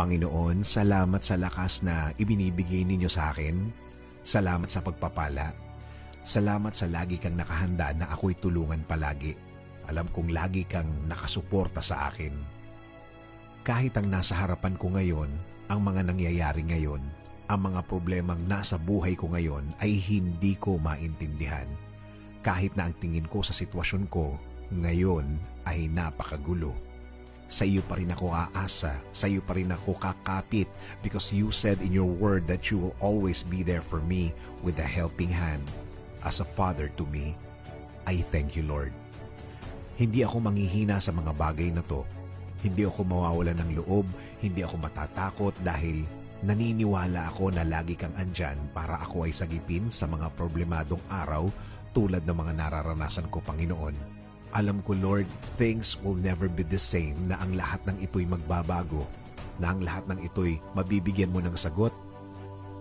Panginoon, salamat sa lakas na ibinibigay ninyo sa akin. Salamat sa pagpapala. Salamat sa lagi kang nakahanda na ako'y tulungan palagi. Alam kong lagi kang nakasuporta sa akin. Kahit ang nasa harapan ko ngayon, ang mga nangyayari ngayon, ang mga problemang nasa buhay ko ngayon ay hindi ko maintindihan. Kahit na ang tingin ko sa sitwasyon ko ngayon ay napakagulo. Sa iyo pa rin ako aasa, sa iyo pa rin ako kakapit because you said in your word that you will always be there for me with a helping hand. As a father to me, I thank you, Lord. Hindi ako manghihina sa mga bagay na to. Hindi ako mawawalan ng loob, hindi ako matatakot dahil naniniwala ako na lagi kang andyan para ako ay sagipin sa mga problemadong araw tulad ng mga nararanasan ko, Panginoon. Alam ko, Lord, things will never be the same na ang lahat ng ito'y magbabago, na ang lahat ng ito'y mabibigyan mo ng sagot,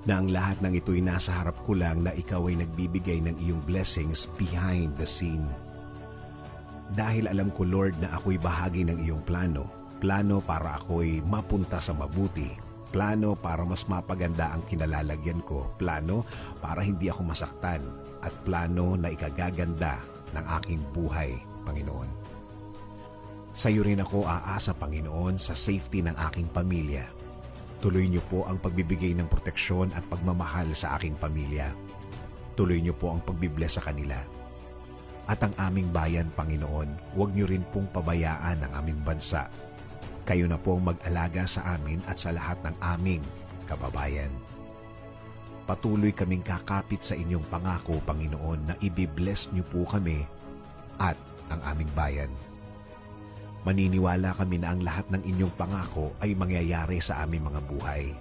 na ang lahat ng ito'y nasa harap ko lang na ikaw ay nagbibigay ng iyong blessings behind the scene. Dahil alam ko, Lord, na ako'y bahagi ng iyong plano. Plano para ako'y mapunta sa mabuti. Plano para mas mapaganda ang kinalalagyan ko. Plano para hindi ako masaktan. At plano na ikagaganda ng aking buhay, Panginoon. Sa iyo rin ako aasa, Panginoon, sa safety ng aking pamilya. Tuloy niyo po ang pagbibigay ng proteksyon at pagmamahal sa aking pamilya. Tuloy niyo po ang pagbibless sa kanila. At ang aming bayan, Panginoon, huwag niyo rin pong pabayaan ang aming bansa. Kayo na po ang mag-alaga sa amin at sa lahat ng aming kababayan. Patuloy kaming kakapit sa inyong pangako, Panginoon, na ibibless niyo po kami at ang aming bayan. Maniniwala kami na ang lahat ng inyong pangako ay mangyayari sa aming mga buhay.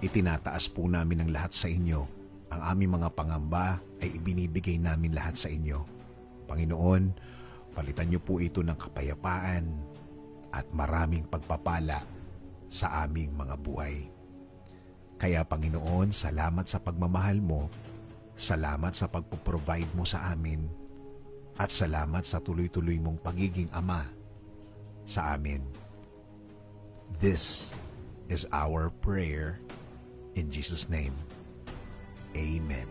Itinataas po namin ang lahat sa inyo. Ang aming mga pangamba ay ibinibigay namin lahat sa inyo. Panginoon, palitan niyo po ito ng kapayapaan at maraming pagpapala sa aming mga buhay. Kaya Panginoon, salamat sa pagmamahal mo, salamat sa pagpo-provide mo sa amin, at salamat sa tuloy-tuloy mong pagiging ama sa amin. This is our prayer in Jesus' name. Amen.